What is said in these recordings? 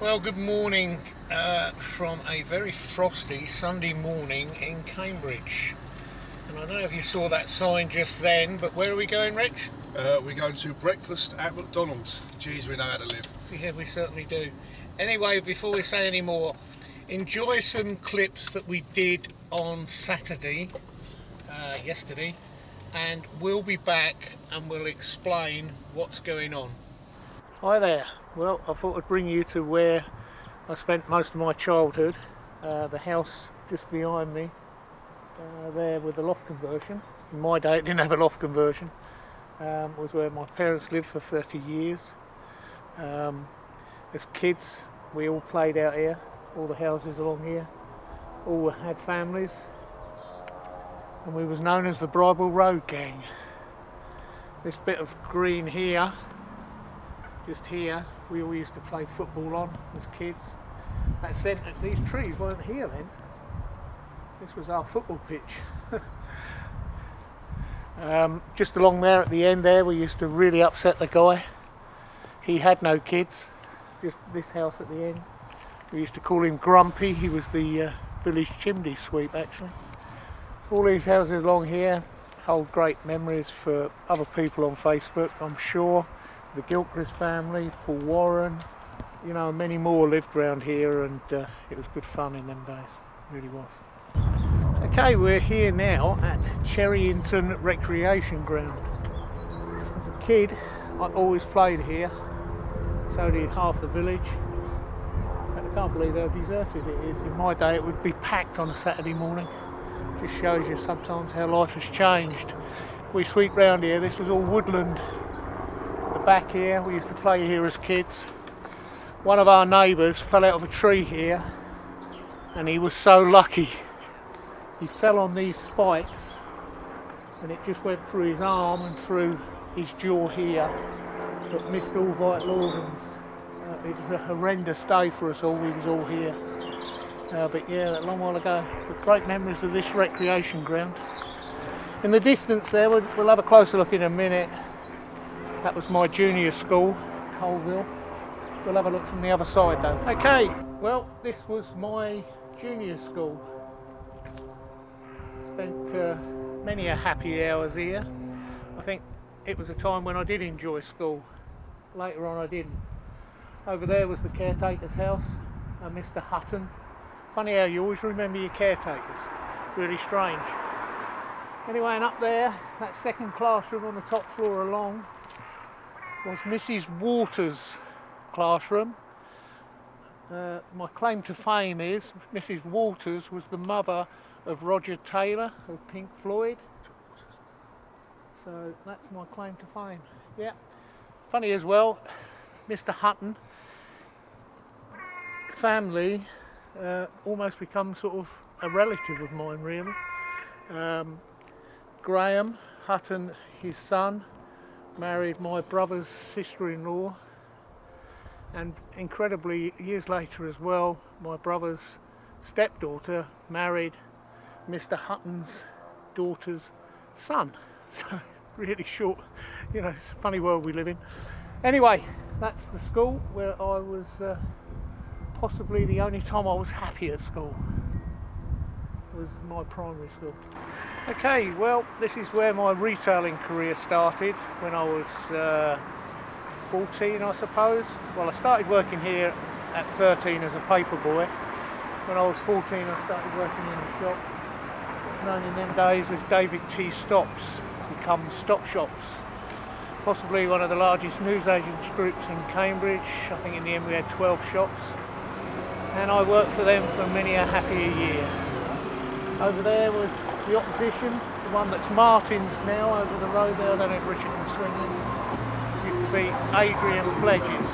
Well, good morning from a very frosty Sunday morning in Cambridge. And I don't know if you saw that sign just then, but where are we going, Rich? We're going to breakfast at McDonald's. Geez, we know how to live. Yeah, we certainly do. Anyway, before we say any more, enjoy some clips that we did on Saturday, yesterday, and we'll be back and we'll explain what's going on. Hi there. Well, I thought I'd bring you to where I spent most of my childhood. The house just behind me, there with the loft conversion. In my day it didn't have a loft conversion. Was where my parents lived for 30 years. As kids we all played out here, all the houses along here, all had families, and we was known as the Bridewell Road Gang. This bit of green here, just here, we all used to play football on as kids. That centre, these trees weren't here then. This was our football pitch. Just along there at the end there, we used to really upset the guy. He had no kids, just this house at the end. We used to call him Grumpy. He was the village chimney sweep actually. All these houses along here hold great memories for other people on Facebook, I'm sure. The Gilchrist family, Paul Warren, you know, many more lived around here, and it was good fun in them days, it really was. Okay, we're here now at Charenton Recreation Ground. As a kid, I always played here, so did half the village. But I can't believe how deserted it is. In my day it would be packed on a Saturday morning. Just shows you sometimes how life has changed. If we sweep round here, this was all woodland. The back here, we used to play here as kids. One of our neighbours fell out of a tree here, and he was so lucky. He fell on these spikes and it just went through his arm and through his jaw here, but missed all vital organs. It was a horrendous day for us all, we was all here. But yeah, a long while ago. But great memories of this recreation ground. In the distance there, we'll have a closer look in a minute. That was my junior school, Colville. We'll have a look from the other side though. Okay, well, this was my junior school. Spent many a happy hours here. I think it was a time when I did enjoy school. Later on I didn't. Over there was the caretaker's house, Mr. Hutton. Funny how you always remember your caretakers. Really strange. Anyway, and up there, that second classroom on the top floor along, was Mrs. Waters' classroom. My claim to fame is Mrs. Waters was the mother of Roger Taylor of Pink Floyd. So that's my claim to fame. Yeah. Funny as well, Mr. Hutton family almost become sort of a relative of mine really. Graham Hutton, his son, married my brother's sister-in-law, and incredibly years later as well, my brother's stepdaughter married Mr. Hutton's daughter's son. So really short, you know, it's a funny world we live in. Anyway, that's the school where I was possibly the only time I was happy at school. Was my primary school. Okay, well, this is where my retailing career started when I was 14, I suppose. Well, I started working here at 13 as a paper boy. When I was 14, I started working in a shop known in them days as David T. Stops, become Stop Shops. Possibly one of the largest newsagents groups in Cambridge. I think in the end we had 12 shops. And I worked for them for many a happy year. Over there was the opposition, the one that's Martin's now over the road there. I don't know if Richard can swing in. It used to be Adrian Pledges.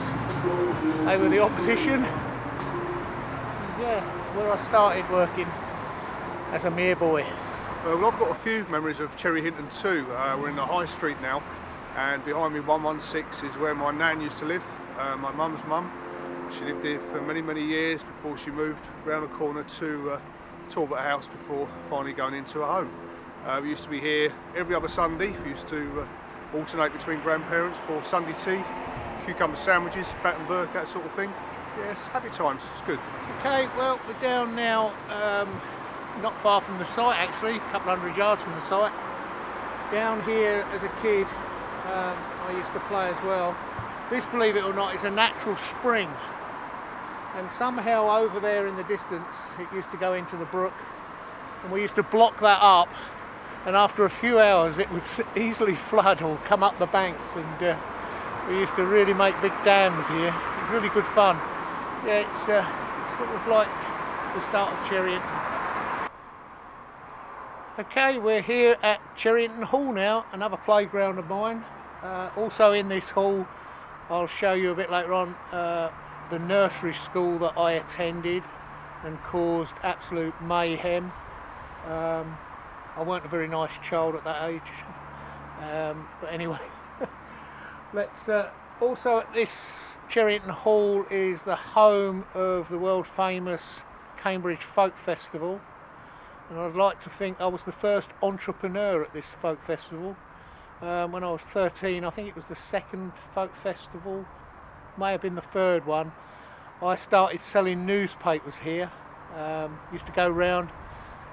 They were the opposition. And yeah, where I started working as a mere boy. Well, I've got a few memories of Cherry Hinton too. We're in the High Street now, and behind me 116 is where my nan used to live, my mum's mum. She lived here for many, many years before she moved round the corner to Talbot House before finally going into a home. We used to be here every other Sunday. We used to alternate between grandparents for Sunday tea, cucumber sandwiches, Battenberg, that sort of thing. Yes, happy times, it's good. Okay, well, we're down now, not far from the site actually, a couple hundred yards from the site. Down here as a kid, I used to play as well. This, believe it or not, is a natural spring. And somehow over there in the distance, it used to go into the brook. And we used to block that up. And after a few hours, it would easily flood or come up the banks. And we used to really make big dams here. It was really good fun. Yeah, it's sort of like the start of Charenton. Okay, we're here at Charenton Hall now, another playground of mine. Also in this hall, I'll show you a bit later on, the nursery school that I attended and caused absolute mayhem. I weren't a very nice child at that age, but anyway. Let's also at this Charenton Hall is the home of the world famous Cambridge Folk Festival, and I'd like to think I was the first entrepreneur at this folk festival. When I was 13, I think it was the second folk festival, may have been the third one. I started selling newspapers here. Used to go round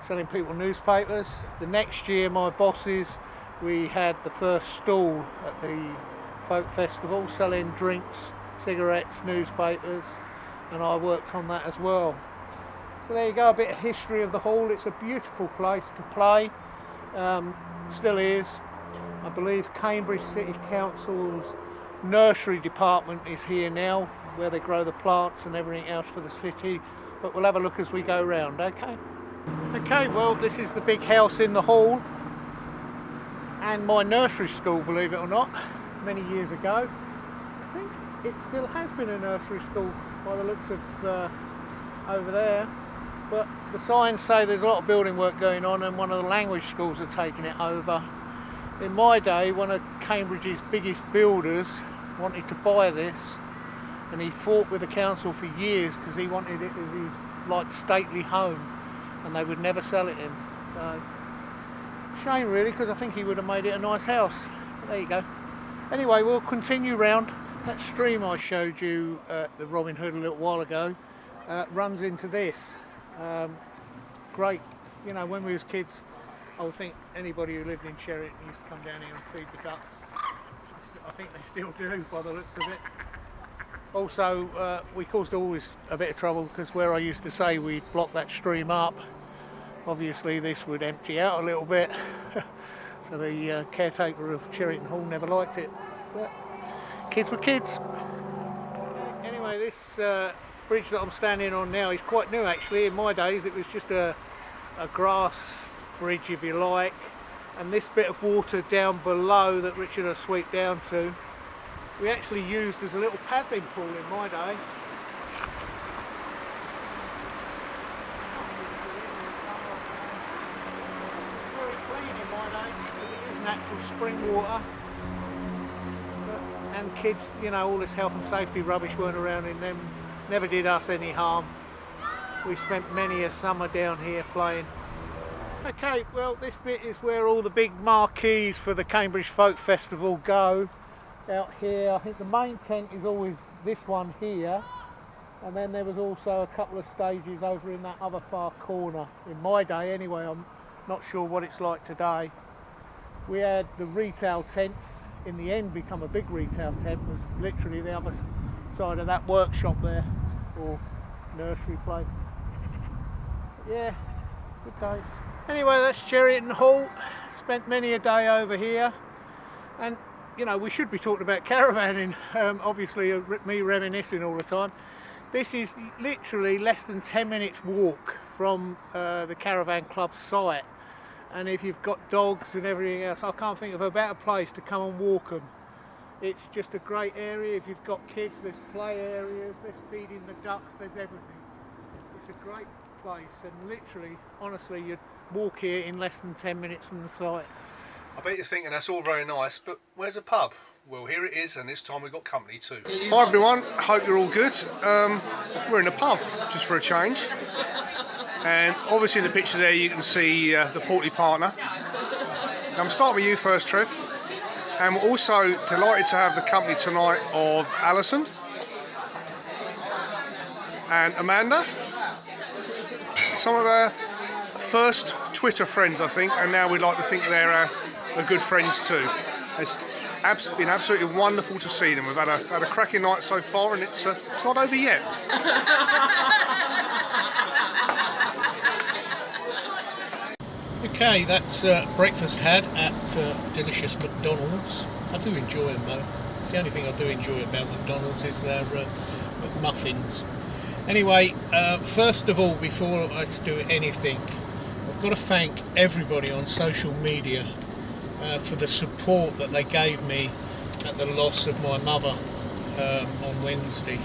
selling people newspapers. The next year, my bosses, we had the first stall at the folk festival, selling drinks, cigarettes, newspapers, and I worked on that as well. So there you go, a bit of history of the hall. It's a beautiful place to play, still is. I believe Cambridge City Council's nursery department is here now, where they grow the plants and everything else for the city, but we'll have a look as we go round, okay? Okay, well, this is the big house in the hall, and my nursery school, believe it or not, many years ago. I think it still has been a nursery school by the looks of over there, but the signs say there's a lot of building work going on and one of the language schools are taking it over. In my day, one of Cambridge's biggest builders wanted to buy this, and he fought with the council for years because he wanted it as his like stately home, and they would never sell it him. So shame really, because I think he would have made it a nice house. But there you go. Anyway, we'll continue round. That stream I showed you at the Robin Hood a little while ago runs into this. Great, you know, when we was kids, I would think anybody who lived in Charenton used to come down here and feed the ducks. I think they still do by the looks of it. Also, we caused always a bit of trouble because where I used to say we'd block that stream up, obviously this would empty out a little bit. So the caretaker of Charenton Hall never liked it. But kids were kids. Anyway, this bridge that I'm standing on now is quite new actually. In my days it was just a grass bridge, if you like, and this bit of water down below that Richard has swept down to, we actually used as a little paddling pool in my day. It's very clean in my day because it is natural spring water, and kids, you know, all this health and safety rubbish weren't around in them, never did us any harm. We spent many a summer down here playing. Okay, well, this bit is where all the big marquees for the Cambridge Folk Festival go. Out here, I think the main tent is always this one here, and then there was also a couple of stages over in that other far corner. In my day anyway, I'm not sure what it's like today. We had the retail tents, in the end become a big retail tent, was literally the other side of that workshop there, or nursery place. But yeah, good days. Anyway, that's Charenton Hall. Spent many a day over here, and you know, we should be talking about caravanning, obviously me reminiscing all the time. This is literally less than 10 minutes walk from the Caravan Club site, and if you've got dogs and everything else, I can't think of a better place to come and walk them. It's just a great area. If you've got kids, there's play areas, there's feeding the ducks, there's everything. It's a great place, and literally, honestly, you'd walk here in less than 10 minutes from the site. I bet you're thinking that's all very nice, but where's the pub? Well, here it is, and this time we've got company too. Hi everyone, hope you're all good. We're in a pub, just for a change. And obviously in the picture there you can see the portly partner. Now, I'm starting with you first, Trev. And we're also delighted to have the company tonight of Alison. and Amanda. Some of our first Twitter friends, I think, and now we'd like to think they're good friends too. It's been absolutely wonderful to see them. We've had a cracking night so far, and it's not over yet. Okay, that's breakfast had at delicious McDonald's. I do enjoy them though. It's the only thing I do enjoy about McDonald's is their McMuffins. Anyway, first of all, before I do anything, I've got to thank everybody on social media for the support that they gave me at the loss of my mother on Wednesday.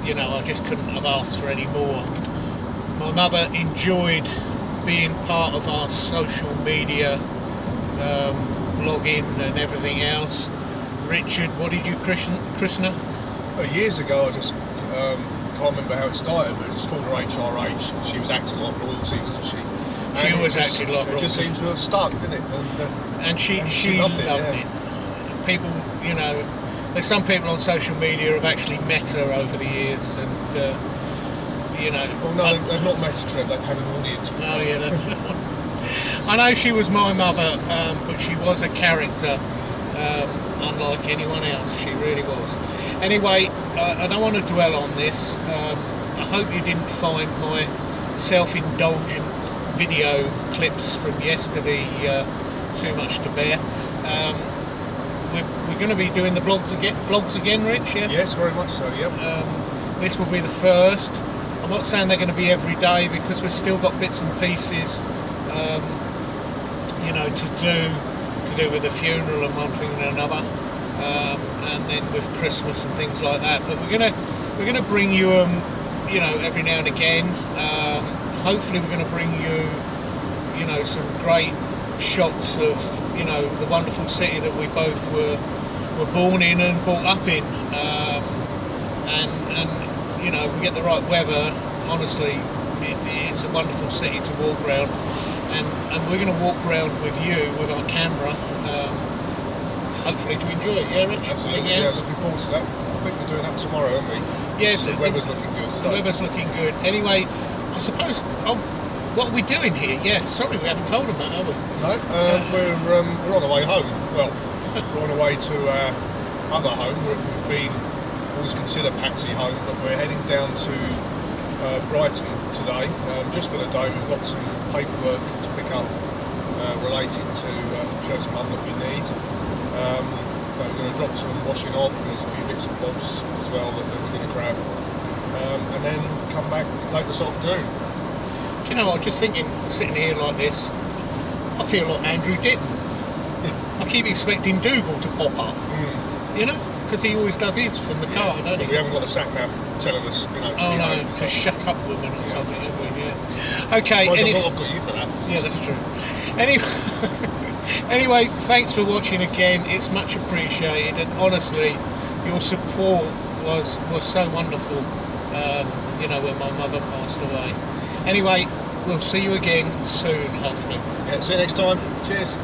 You know, I just couldn't have asked for any more. My mother enjoyed being part of our social media blogging and everything else. Richard, what did you christen her? Well, years ago, I just can't remember how it started, but I just called her HRH. She was acting like royalty, wasn't she? She always acted like royalty. It just seemed to have stuck, didn't it? And she loved it. People, you know, there's some people on social media who have actually met her over the years, and you know. Well, no, they've not met her, Trev. They've had an audience. Oh yeah, I know she was my mother, but she was a character, unlike anyone else. She really was. Anyway, I don't want to dwell on this. I hope you didn't find my self-indulgent video clips from yesterday too much to bear. We're going to be doing the vlogs again, Rich. Yeah. Yes, very much so. Yep. This will be the first. I'm not saying they're going to be every day because we've still got bits and pieces, you know, to do with the funeral and one thing and another, and then with Christmas and things like that. But we're gonna bring you you know, every now and again. Hopefully, we're going to bring you know, some great shots of, you know, the wonderful city that we both were born in and brought up in, and you know, if we get the right weather, honestly, it's a wonderful city to walk around, and we're going to walk around with you with our camera, hopefully to enjoy it. Yeah, Rich? Absolutely. Yeah, looking forward to that. I think we're doing that tomorrow, aren't we? Yes. The weather's looking good. The weather's looking good. Anyway, I suppose. What are we doing here? Yeah, sorry, we haven't told them that, have we? No, we're on the way home. Well, we're on the way to our other home. We've been always considered Patsy home, but we're heading down to Brighton today, just for the day. We've got some paperwork to pick up relating to Trev's mum that we need. So we're going to drop some washing off. There's a few bits and bobs as well that we're going to grab, and then come back late this afternoon. Do you know, I was just thinking, sitting here like this, I feel like Andrew Ditton. I keep expecting Dougal to pop up, you know, because he always does his from the car, don't he? We haven't got a sat nav telling us, you know, to oh be no, home, so shut up, woman, or something, have we? Yeah. Okay. I've got you for that. Yeah, that's true. Anyway, thanks for watching again. It's much appreciated, and honestly, your support was so wonderful. You know, when my mother passed away. Anyway, we'll see you again soon, hopefully. Yeah, see you next time. Cheers.